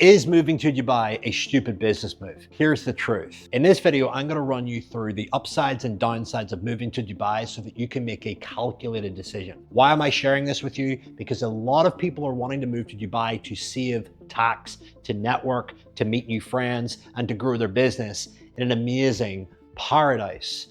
Is moving to Dubai a stupid business move? Here's the truth. In this video, I'm going to run you through the upsides and downsides of moving to Dubai so that you can make a calculated decision. Why am I sharing this with you? Because a lot of people are wanting to move to Dubai to save tax, to network, to meet new friends, and to grow their business in an amazing paradise,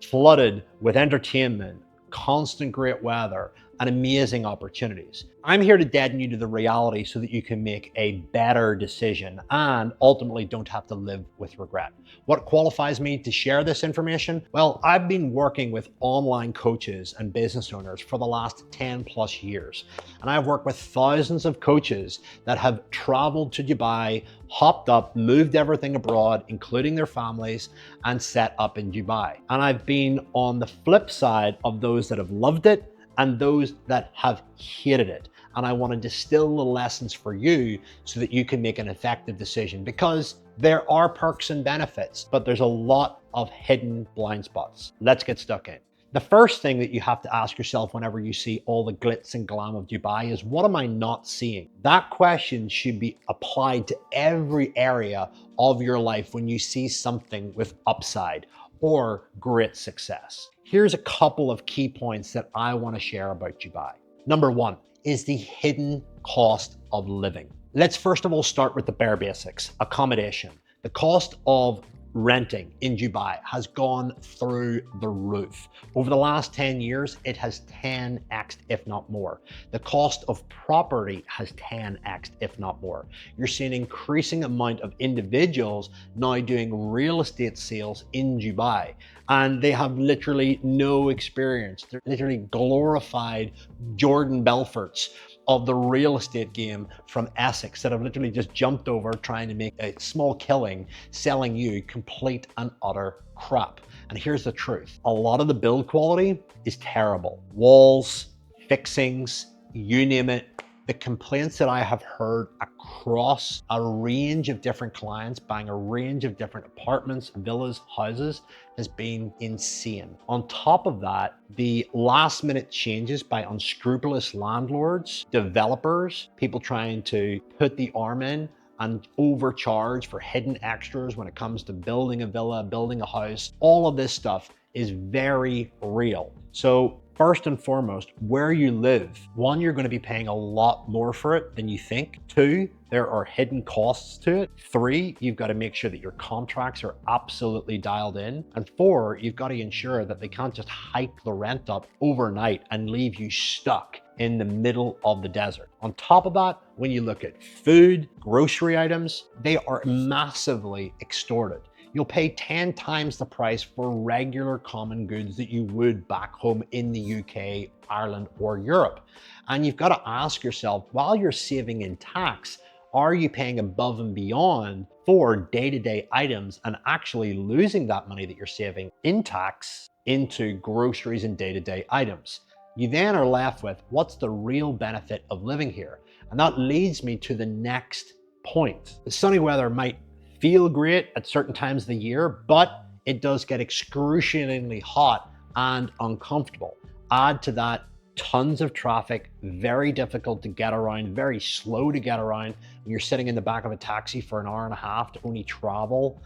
flooded with entertainment, constant great weather, and amazing opportunities. I'm here to deaden you to the reality so that you can make a better decision and ultimately don't have to live with regret. What qualifies me to share this information? Well, I've been working with online coaches and business owners for the last 10 plus years. And I've worked with thousands of coaches that have traveled to Dubai, hopped up, moved everything abroad, including their families, and set up in Dubai. And I've been on the flip side of those that have loved it and those that have hated it. And I want to distill the lessons for you so that you can make an effective decision, because there are perks and benefits, but there's a lot of hidden blind spots. Let's get stuck in. The first thing that you have to ask yourself whenever you see all the glitz and glam of Dubai is, what am I not seeing? That question should be applied to every area of your life when you see something with upside or great success. Here's a couple of key points that I want to share about Dubai. Number one is the hidden cost of living. Let's first of all start with the bare basics. Accommodation. The cost of renting in Dubai has gone through the roof. Over the last 10 years, it has 10x'd, if not more. The cost of property has 10x'd, if not more. You're seeing an increasing amount of individuals now doing real estate sales in Dubai, and they have literally no experience. They're literally glorified Jordan Belforts of the real estate game from Essex that have literally just jumped over trying to make a small killing selling you complete and utter crap. And here's the truth. A lot of the build quality is terrible. Walls, fixings, you name it. The complaints that I have heard across a range of different clients buying a range of different apartments, villas, houses has been insane. On top of that, the last minute changes by unscrupulous landlords, developers, people trying to put the arm in and overcharge for hidden extras when it comes to building a villa, building a house, all of this stuff is very real. So first and foremost, where you live, one, you're going to be paying a lot more for it than you think. Two, there are hidden costs to it. Three, you've got to make sure that your contracts are absolutely dialed in. And four, you've got to ensure that they can't just hike the rent up overnight and leave you stuck in the middle of the desert. On top of that, when you look at food, grocery items, they are massively extorted. You'll pay 10 times the price for regular common goods that you would back home in the UK, Ireland, or Europe. And you've got to ask yourself, while you're saving in tax, are you paying above and beyond for day-to-day items and actually losing that money that you're saving in tax into groceries and day-to-day items? You then are left with, what's the real benefit of living here? And that leads me to the next point. The sunny weather might feel great at certain times of the year, but it does get excruciatingly hot and uncomfortable. Add to that tons of traffic, very difficult to get around, very slow to get around. When you're sitting in the back of a taxi for an hour and a half to only travel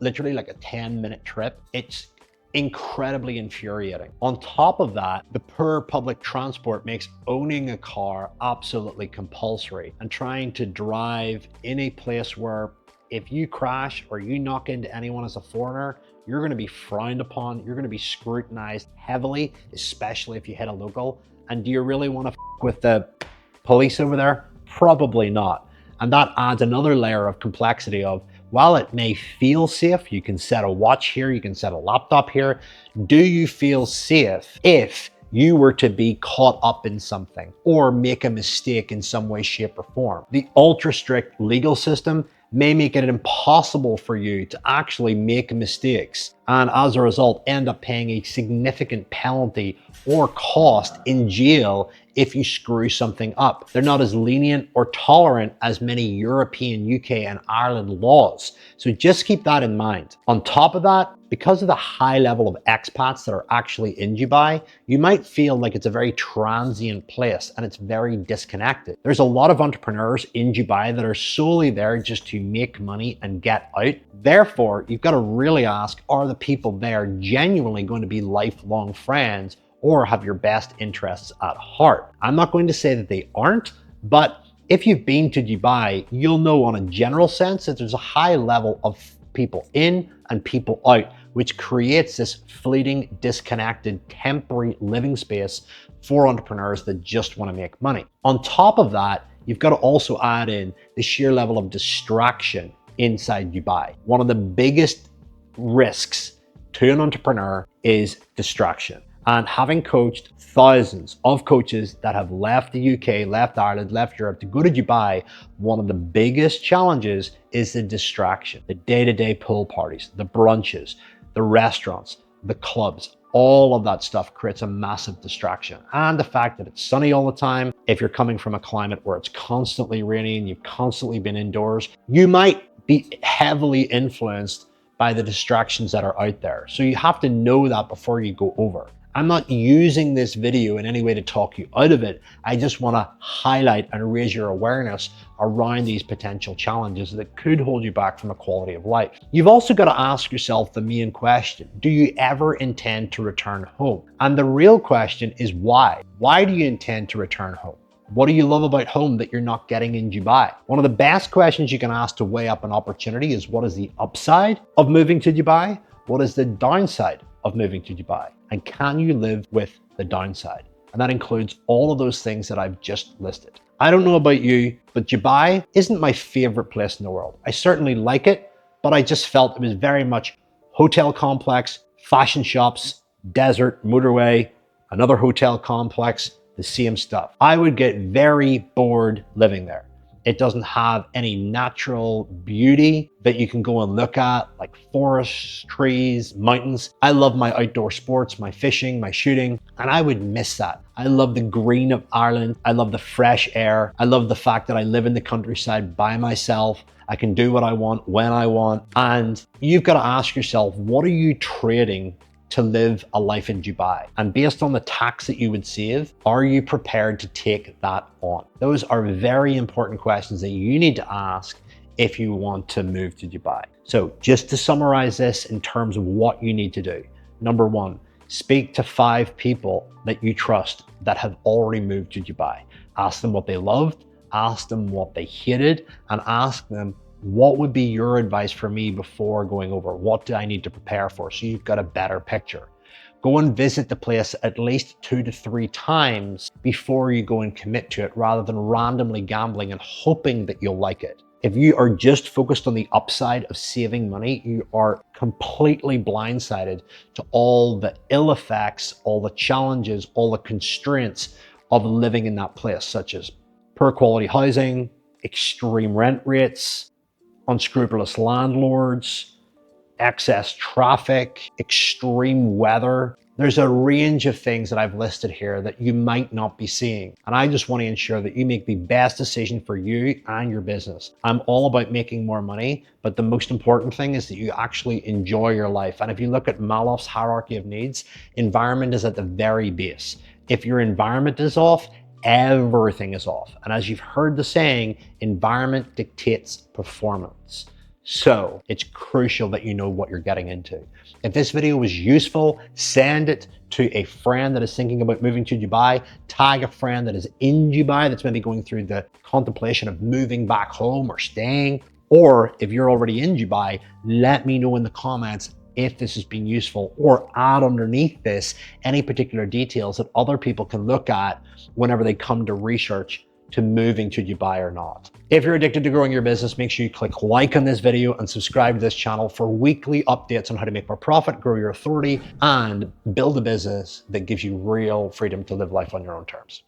literally like a 10-minute trip, it's incredibly infuriating. On top of that, the poor public transport makes owning a car absolutely compulsory, and trying to drive in a place where if you crash or you knock into anyone as a foreigner, you're going to be frowned upon. You're going to be scrutinized heavily, especially if you hit a local. And do you really want to with the police over there? Probably not. And that adds another layer of complexity of, while it may feel safe, you can set a watch here, you can set a laptop here. Do you feel safe if you were to be caught up in something or make a mistake in some way, shape, or form? The ultra strict legal system may make it impossible for you to actually make mistakes, and as a result end up paying a significant penalty or cost in jail if you screw something up. They're not as lenient or tolerant as many European, UK, and Ireland laws. So just keep that in mind. On top of that, because of the high level of expats that are actually in Dubai, you might feel like it's a very transient place and it's very disconnected. There's a lot of entrepreneurs in Dubai that are solely there just to make money and get out. Therefore, you've got to really ask, are the people there genuinely going to be lifelong friends or have your best interests at heart? I'm not going to say that they aren't, but if you've been to Dubai, you'll know on a general sense that there's a high level of people in and people out, which creates this fleeting, disconnected, temporary living space for entrepreneurs that just want to make money. On top of that, you've got to also add in the sheer level of distraction inside Dubai. One of the biggest risks to an entrepreneur is distraction. And having coached thousands of coaches that have left the UK, left Ireland, left Europe to go to Dubai, one of the biggest challenges is the distraction. The day-to-day pool parties, the brunches, the restaurants, the clubs, all of that stuff creates a massive distraction. And the fact that it's sunny all the time, if you're coming from a climate where it's constantly raining, you've constantly been indoors, you might be heavily influenced by the distractions that are out there. So you have to know that before you go over. I'm not using this video in any way to talk you out of it. I just want to highlight and raise your awareness around these potential challenges that could hold you back from a quality of life. You've also got to ask yourself the main question: do you ever intend to return home? And the real question is why? Why do you intend to return home? What do you love about home that you're not getting in Dubai? One of the best questions you can ask to weigh up an opportunity is, what is the upside of moving to Dubai? What is the downside of moving to Dubai? And can you live with the downside? And that includes all of those things that I've just listed. I don't know about you, but Dubai isn't my favorite place in the world. I certainly like it, but I just felt it was very much hotel complex, fashion shops, desert, motorway, another hotel complex, the same stuff. I would get very bored living there. It doesn't have any natural beauty that you can go and look at, like forests, trees, mountains. I love my outdoor sports, my fishing, my shooting, and I would miss that. I love the green of Ireland. I love the fresh air. I love the fact that I live in the countryside by myself. I can do what I want when I want. And you've got to ask yourself, what are you trading to live a life in Dubai? And based on the tax that you would save, are you prepared to take that on? Those are very important questions that you need to ask if you want to move to Dubai. So just to summarize this in terms of what you need to do. Number one, speak to 5 people that you trust that have already moved to Dubai. Ask them what they loved, ask them what they hated, and ask them, what would be your advice for me before going over? What do I need to prepare for? So you've got a better picture. Go and visit the place at least 2 to 3 times before you go and commit to it, rather than randomly gambling and hoping that you'll like it. If you are just focused on the upside of saving money, you are completely blindsided to all the ill effects, all the challenges, all the constraints of living in that place, such as poor quality housing, extreme rent rates, unscrupulous landlords, excess traffic, extreme weather. There's a range of things that I've listed here that you might not be seeing. And I just want to ensure that you make the best decision for you and your business. I'm all about making more money, but the most important thing is that you actually enjoy your life. And if you look at Malof's hierarchy of needs, environment is at the very base. If your environment is off, everything is off. And as you've heard the saying, environment dictates performance. So it's crucial that you know what you're getting into. If this video was useful, send it to a friend that is thinking about moving to Dubai. Tag a friend that is in Dubai that's maybe going through the contemplation of moving back home or staying. Or if you're already in Dubai, let me know in the comments if this has been useful, or add underneath this any particular details that other people can look at whenever they come to research to moving to Dubai or not. If you're addicted to growing your business, make sure you click like on this video and subscribe to this channel for weekly updates on how to make more profit, grow your authority, and build a business that gives you real freedom to live life on your own terms.